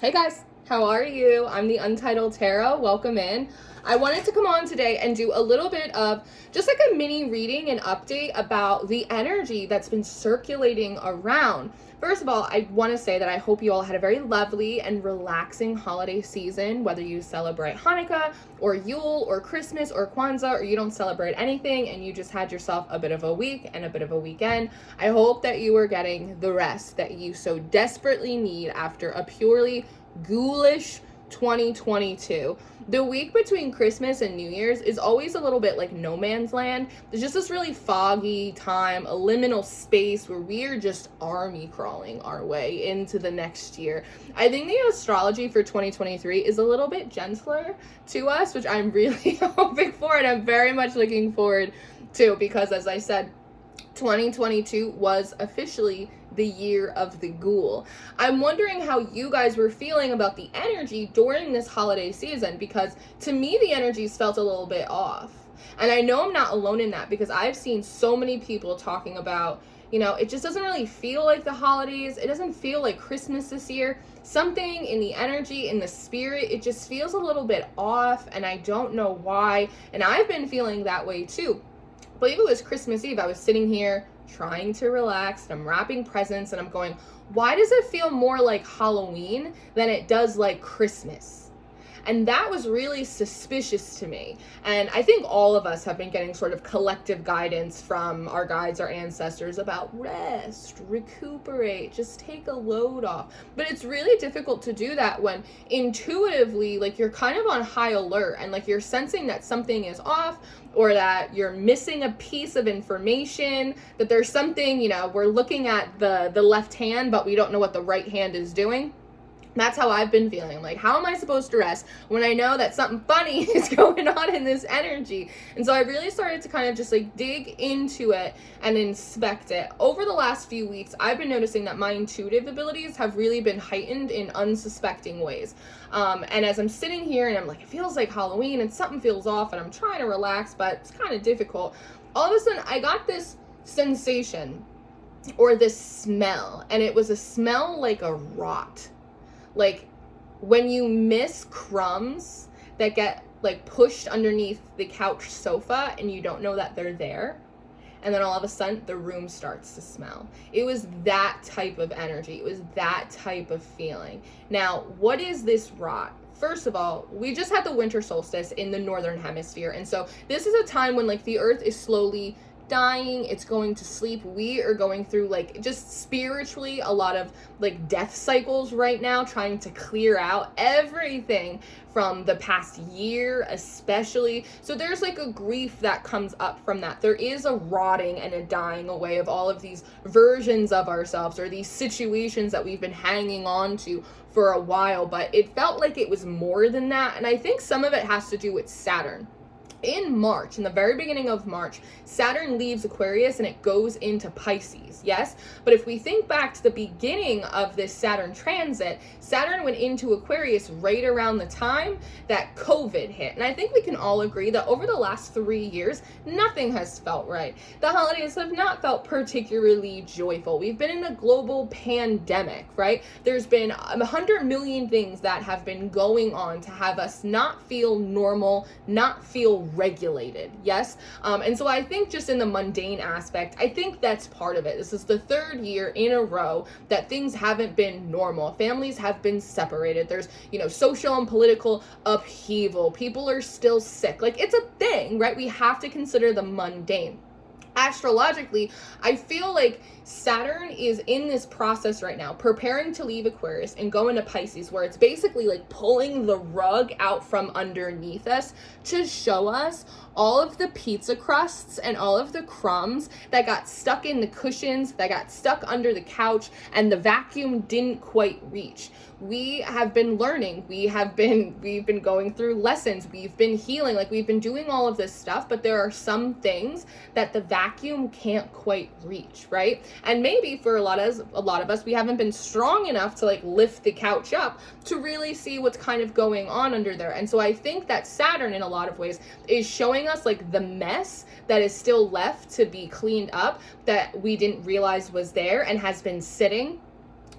Hey guys, how are you? I'm the Untitled Tarot. Welcome in. I wanted to come on today and do a little bit of just like a mini reading and update about the energy that's been circulating around. First of all, I want to say that I hope you all had a very lovely and relaxing holiday season, whether you celebrate Hanukkah or Yule or Christmas or Kwanzaa, or you don't celebrate anything and you just had yourself a bit of a week and a bit of a weekend. I hope that you are getting the rest that you so desperately need after a purely ghoulish 2022. The week between Christmas and New Year's is always a little bit like no man's land. There's just this really foggy time, a liminal space where we're just army crawling our way into the next year. I think the astrology for 2023 is a little bit gentler to us, which I'm really hoping for and I'm very much looking forward to, because as I said, 2022 was officially the year of the ghoul. I'm wondering how you guys were feeling about the energy during this holiday season, because to me the energies felt a little bit off. And I know I'm not alone in that, because I've seen so many people talking about, it just doesn't really feel like the holidays. It doesn't feel like Christmas this year. Something in the energy, in the spirit, it just feels a little bit off, and I don't know why. And I've been feeling that way too. I believe it was Christmas Eve. I was sitting here trying to relax, and I'm wrapping presents, and I'm going, why does it feel more like Halloween than it does like Christmas? And that was really suspicious to me. And I think all of us have been getting sort of collective guidance from our guides, our ancestors, about rest, recuperate, just take a load off. But it's really difficult to do that when intuitively, like, you're kind of on high alert and like you're sensing that something is off, or that you're missing a piece of information, that there's something, we're looking at the left hand, but we don't know what the right hand is doing. That's how I've been feeling. I'm like, how am I supposed to rest when I know that something funny is going on in this energy? And so I really started to kind of just like dig into it and inspect it. Over the last few weeks, I've been noticing that my intuitive abilities have really been heightened in unsuspecting ways. And as I'm sitting here and I'm like, it feels like Halloween and something feels off and I'm trying to relax, but it's kind of difficult. All of a sudden, I got this sensation or this smell, and it was a smell like a rot. Like when you miss crumbs that get like pushed underneath the couch sofa and you don't know that they're there, and then all of a sudden the room starts to smell. It was that type of energy. It was that type of feeling. Now, what is this rot? First of all, we just had the winter solstice in the northern hemisphere, and so this is a time when like the earth is slowly dying, it's going to sleep. We are going through like just spiritually a lot of like death cycles right now, trying to clear out everything from the past year especially. So there's like a grief that comes up from that. There is a rotting and a dying away of all of these versions of ourselves, or these situations that we've been hanging on to for a while, but it felt like it was more than that. And I think some of it has to do with Saturn. In March, in the very beginning of March, Saturn leaves Aquarius and it goes into Pisces, yes? But if we think back to the beginning of this Saturn transit, Saturn went into Aquarius right around the time that COVID hit. And I think we can all agree that over the last 3 years, nothing has felt right. The holidays have not felt particularly joyful. We've been in a global pandemic, right? There's been 100 million things that have been going on to have us not feel normal, not feel regulated, yes? And so I think just in the mundane aspect, I think that's part of it. This is the third year in a row that things haven't been normal. Families have been separated. There's, social and political upheaval. People are still sick. Like, it's a thing, right? We have to consider the mundane. Astrologically, I feel like Saturn is in this process right now, preparing to leave Aquarius and go into Pisces, where it's basically like pulling the rug out from underneath us to show us all of the pizza crusts and all of the crumbs that got stuck in the cushions, that got stuck under the couch, and the vacuum didn't quite reach. We have been learning, we've been going through lessons, we've been healing, like we've been doing all of this stuff, but there are some things that the vacuum can't quite reach, right? And maybe for a lot of us, we haven't been strong enough to like lift the couch up to really see what's kind of going on under there. And so I think that Saturn in a lot of ways is showing us like the mess that is still left to be cleaned up, that we didn't realize was there and has been sitting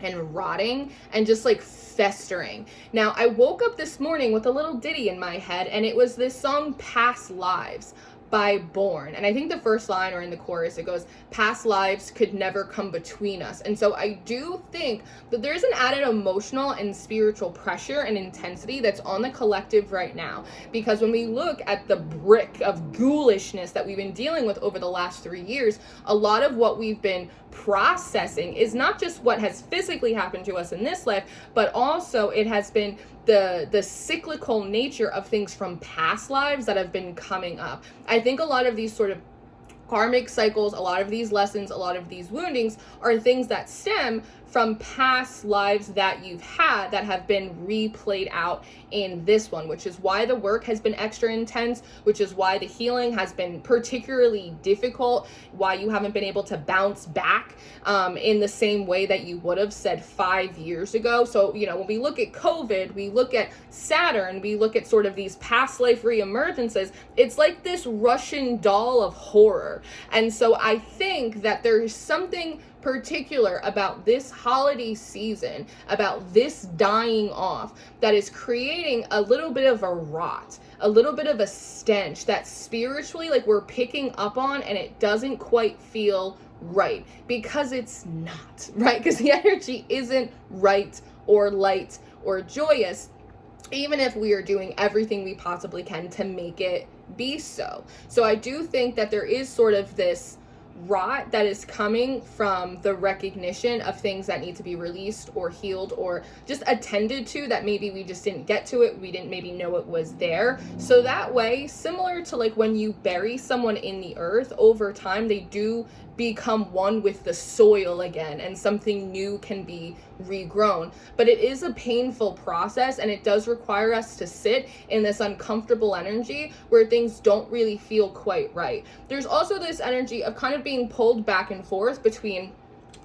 and rotting and just like festering. Now, I woke up this morning with a little ditty in my head, and it was this song Past Lives by Born. And I think the first line, or in the chorus, it goes, past lives could never come between us. And so I do think that there's an added emotional and spiritual pressure and intensity that's on the collective right now. Because when we look at the brick of ghoulishness that we've been dealing with over the last 3 years, a lot of what we've been processing is not just what has physically happened to us in this life, but also it has been the cyclical nature of things from past lives that have been coming up. I think a lot of these sort of karmic cycles, a lot of these lessons, a lot of these woundings are things that stem from past lives that you've had that have been replayed out in this one, which is why the work has been extra intense, which is why the healing has been particularly difficult, why you haven't been able to bounce back in the same way that you would have said 5 years ago. So, you know, when we look at COVID, we look at Saturn, we look at sort of these past life reemergences, it's like this Russian doll of horror. And so I think that there's something particular about this holiday season, about this dying off, that is creating a little bit of a rot, a little bit of a stench that spiritually, like, we're picking up on, and it doesn't quite feel right, because it's not, right? Because the energy isn't right or light or joyous, even if we are doing everything we possibly can to make it be so. So I do think that there is sort of this rot that is coming from the recognition of things that need to be released or healed or just attended to, that maybe we just didn't get to it, we didn't maybe know it was there. So that way, similar to like when you bury someone in the earth, over time they do become one with the soil again, and something new can be regrown. But it is a painful process, and it does require us to sit in this uncomfortable energy where things don't really feel quite right. There's also this energy of kind of being pulled back and forth between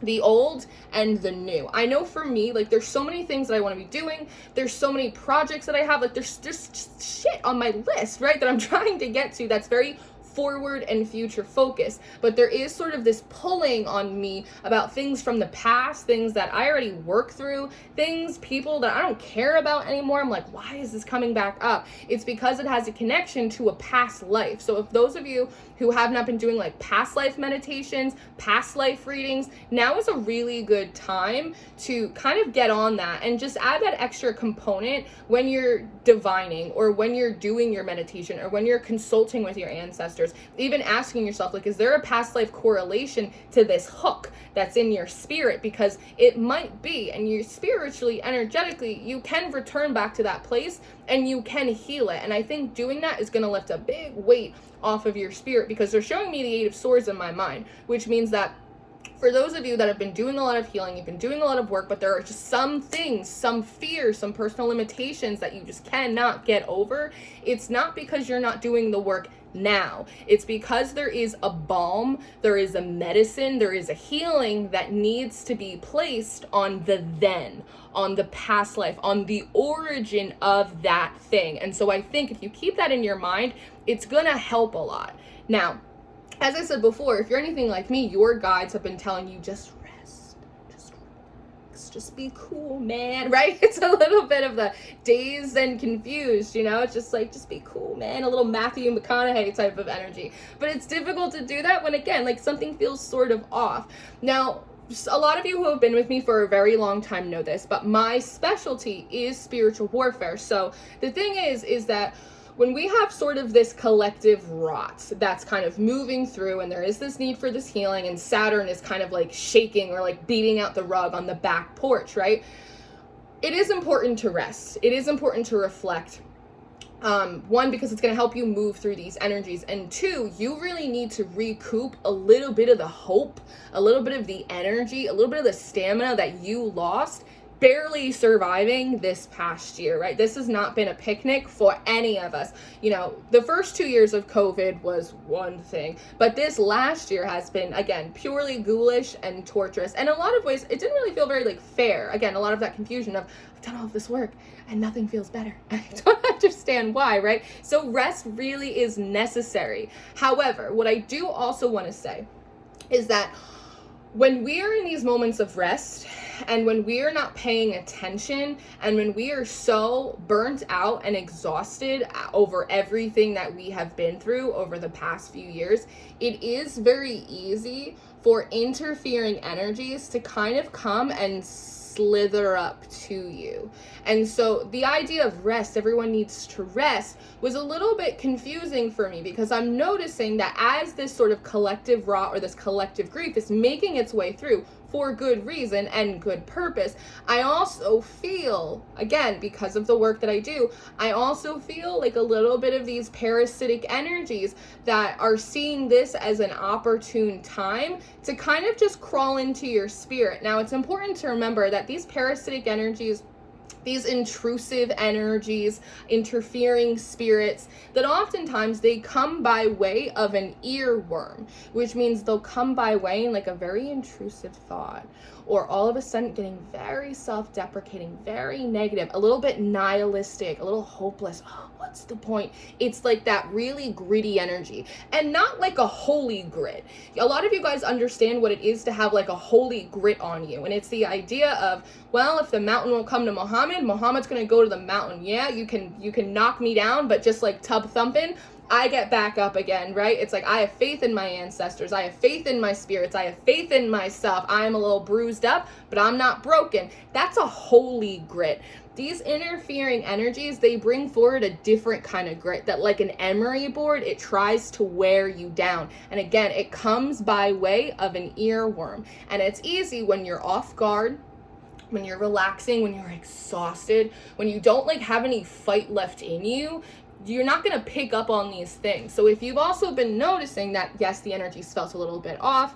the old and the new. I know for me, like, there's so many things that I want to be doing, there's so many projects that I have, like, there's just shit on my list, right, that I'm trying to get to that's very forward and future focused. But there is sort of this pulling on me about things from the past, things that I already worked through, things, people that I don't care about anymore. I'm like, why is this coming back up? It's because it has a connection to a past life. So if those of you who have not been doing like past life meditations, past life readings, now is a really good time to kind of get on that and just add that extra component when you're divining, or when you're doing your meditation, or when you're consulting with your ancestors. Even asking yourself, like, is there a past life correlation to this hook that's in your spirit? Because it might be, and you spiritually, energetically, you can return back to that place and you can heal it. And I think doing that is going to lift a big weight off of your spirit, because they're showing me the Eight of Swords in my mind, which means that for those of you that have been doing a lot of healing, you've been doing a lot of work, but there are just some things, some fears, some personal limitations that you just cannot get over. It's not because you're not doing the work now. It's because there is a balm, there is a medicine, there is a healing that needs to be placed on the then, on the past life, on the origin of that thing. And so I think if you keep that in your mind, it's gonna help a lot. Now, as I said before, if you're anything like me, your guides have been telling you, just rest, just relax, just be cool, man, right? It's a little bit of the dazed and confused, you know? It's just like, just be cool, man, a little Matthew McConaughey type of energy. But it's difficult to do that when, again, like, something feels sort of off. Now, a lot of you who have been with me for a very long time know this, but my specialty is spiritual warfare. So the thing is that when we have sort of this collective rot that's kind of moving through, and there is this need for this healing, and Saturn is kind of like shaking or like beating out the rug on the back porch, right? It is important to rest. It is important to reflect. One, because it's going to help you move through these energies. And two, you really need to recoup a little bit of the hope, a little bit of the energy, a little bit of the stamina that you lost barely surviving this past year, right? This has not been a picnic for any of us. You know, the first 2 years of COVID was one thing, but this last year has been, again, purely ghoulish and torturous. And in a lot of ways, it didn't really feel very, like, fair. Again, a lot of that confusion of, I've done all of this work and nothing feels better. I don't understand why, right? So rest really is necessary. However, what I do also want to say is that when we are in these moments of rest and when we are not paying attention, and when we are so burnt out and exhausted over everything that we have been through over the past few years, it is very easy for interfering energies to kind of come and slither up to you. And so the idea of rest, everyone needs to rest, was a little bit confusing for me, because I'm noticing that as this sort of collective rot or this collective grief is making its way through for good reason and good purpose, I also feel, again, because of the work that I do, I also feel like a little bit of these parasitic energies that are seeing this as an opportune time to kind of just crawl into your spirit. Now, it's important to remember that these parasitic energies, these intrusive energies, interfering spirits, that oftentimes they come by way of an earworm, which means they'll come by way in like a very intrusive thought, or all of a sudden getting very self-deprecating, very negative, a little bit nihilistic, a little hopeless. Oh, what's the point? It's like that really gritty energy, and not like a holy grit. A lot of you guys understand what it is to have like a holy grit on you, and it's the idea of, well, if the mountain will come to Muhammad's gonna go to the mountain. Yeah, you can knock me down, but just like tub thumping, I get back up again, right? It's like, I have faith in my ancestors. I have faith in my spirits. I have faith in myself. I am a little bruised up, but I'm not broken. That's a holy grit. These interfering energies, they bring forward a different kind of grit that, like an emery board, it tries to wear you down. And again, it comes by way of an earworm. And it's easy when you're off guard, when you're relaxing, when you're exhausted, when you don't like have any fight left in you, you're not going to pick up on these things. So if you've also been noticing that, yes, the energies felt a little bit off,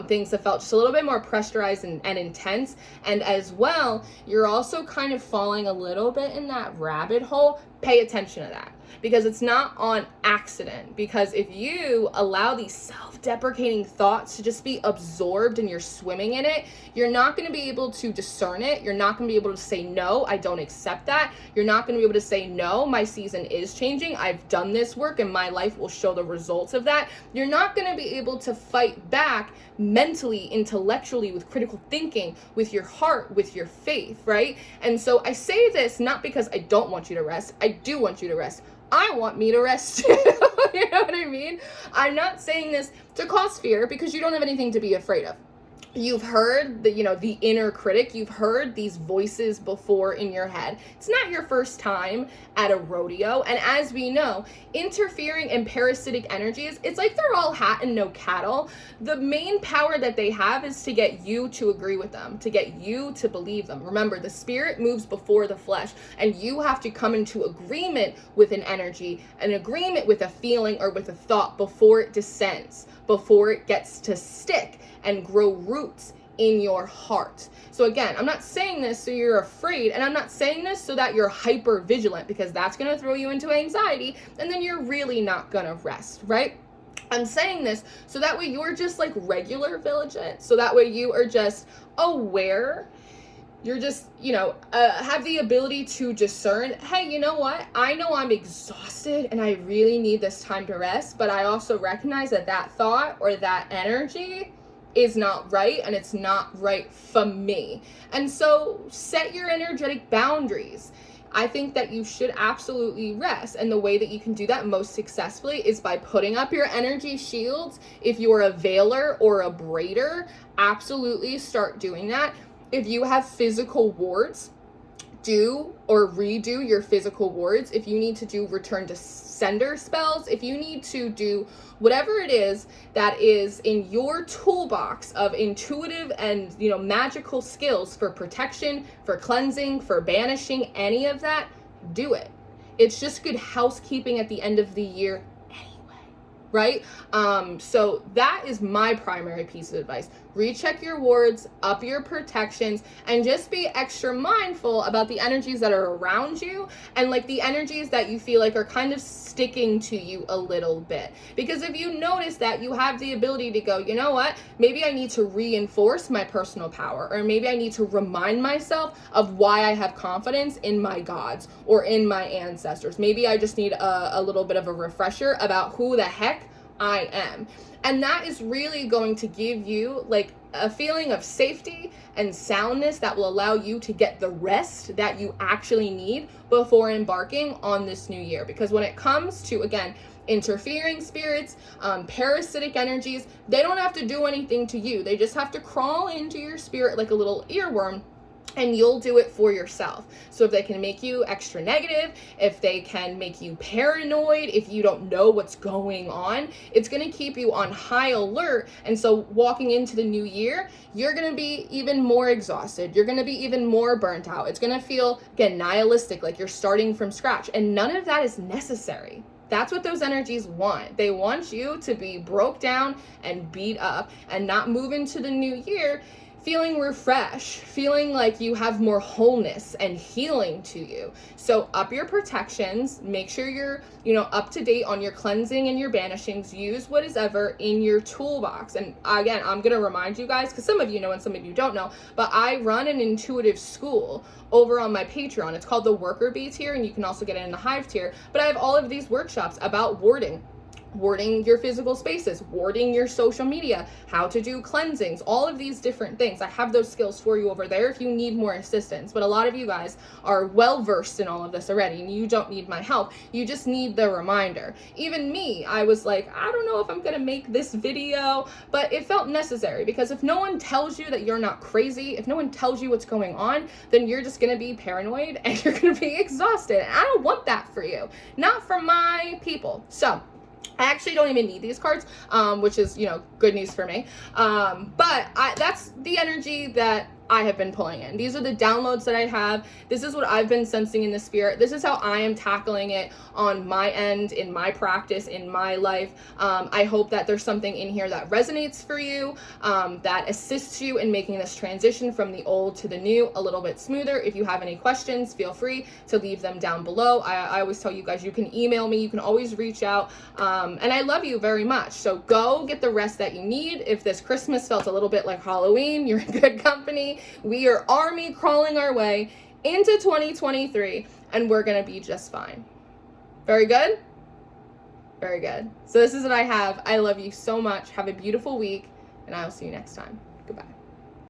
things have felt just a little bit more pressurized and intense, and as well, you're also kind of falling a little bit in that rabbit hole, pay attention to that. Because it's not on accident. Because if you allow these self-deprecating thoughts to just be absorbed and you're swimming in it, you're not going to be able to discern it. You're not going to be able to say, no, I don't accept that. You're not going to be able to say, no, my season is changing. I've done this work and my life will show the results of that. You're not going to be able to fight back mentally, intellectually, with critical thinking, with your heart, with your faith, right? And so I say this not because I don't want you to rest. I do want you to rest. I want me to rest too. You know what I mean? I'm not saying this to cause fear, because you don't have anything to be afraid of. You've heard the inner critic. You've heard these voices before in your head. It's not your first time at a rodeo. And as we know, interfering and parasitic energies, it's like they're all hat and no cattle. The main power that they have is to get you to agree with them, to get you to believe them. Remember, the spirit moves before the flesh, and you have to come into agreement with an energy, an agreement with a feeling or with a thought before it descends, before it gets to stick and grow roots in your heart. So again, I'm not saying this so you're afraid, and I'm not saying this so that you're hyper vigilant, because that's going to throw you into anxiety, and then you're really not going to rest, right? I'm saying this so that way you're just like regular vigilant, so that way you are just aware. You're just, have the ability to discern, hey, you know what? I know I'm exhausted and I really need this time to rest, but I also recognize that that thought or that energy is not right, and it's not right for me. And so set your energetic boundaries. I think that you should absolutely rest. And the way that you can do that most successfully is by putting up your energy shields. If you're a veiler or a braider, absolutely start doing that. If you have physical wards, do or redo your physical wards. If you need to do return to sender spells, if you need to do whatever it is that is in your toolbox of intuitive and magical skills for protection, for cleansing, for banishing, any of that, do it. It's just good housekeeping at the end of the year anyway, right? So that is my primary piece of advice. Recheck your wards, up your protections, and just be extra mindful about the energies that are around you, and like the energies that you feel like are kind of sticking to you a little bit. Because if you notice that you have the ability to go, you know what, maybe I need to reinforce my personal power, or maybe I need to remind myself of why I have confidence in my gods or in my ancestors. Maybe I just need a little bit of a refresher about who the heck I am. And that is really going to give you like a feeling of safety and soundness that will allow you to get the rest that you actually need before embarking on this new year. Because when it comes to, again, interfering spirits, parasitic energies, they don't have to do anything to you. They just have to crawl into your spirit like a little earworm, and you'll do it for yourself. So if they can make you extra negative, if they can make you paranoid, if you don't know what's going on, it's going to keep you on high alert. And so walking into the new year, you're going to be even more exhausted. You're going to be even more burnt out. It's going to feel, again, nihilistic, like you're starting from scratch. And none of that is necessary. That's what those energies want. They want you to be broke down and beat up and not move into the new year feeling refreshed, feeling like you have more wholeness and healing to you. So up your protections, make sure you're, up to date on your cleansing and your banishings. Use what is ever in your toolbox. And again, I'm going to remind you guys, because some of you know and some of you don't know, but I run an intuitive school over on my Patreon. It's called the Worker Bee tier, and you can also get it in the Hive tier. But I have all of these workshops about warding your physical spaces, warding your social media, how to do cleansings, all of these different things. I have those skills for you over there if you need more assistance. But a lot of you guys are well versed in all of this already, and you don't need my help. You just need the reminder. Even me, I was like, I don't know if I'm gonna make this video, but it felt necessary, because if no one tells you that you're not crazy, if no one tells you what's going on, then you're just gonna be paranoid and you're gonna be exhausted. And I don't want that for you, not for my people. So I actually don't even need these cards, which is, good news for me. But that's the energy that I have been pulling in. These are the downloads that I have. This is what I've been sensing in the spirit. This is how I am tackling it on my end, in my practice, in my life. I hope that there's something in here that resonates for you, that assists you in making this transition from the old to the new a little bit smoother. If you have any questions, feel free to leave them down below. I always tell you guys, you can email me, you can always reach out, and I love you very much. So go get the rest that you need. If this Christmas felt a little bit like Halloween, you're in good company. We are army crawling our way into 2023, and we're going to be just fine. Very good? Very good. So this is what I have. I love you so much. Have a beautiful week, and I will see you next time. Goodbye.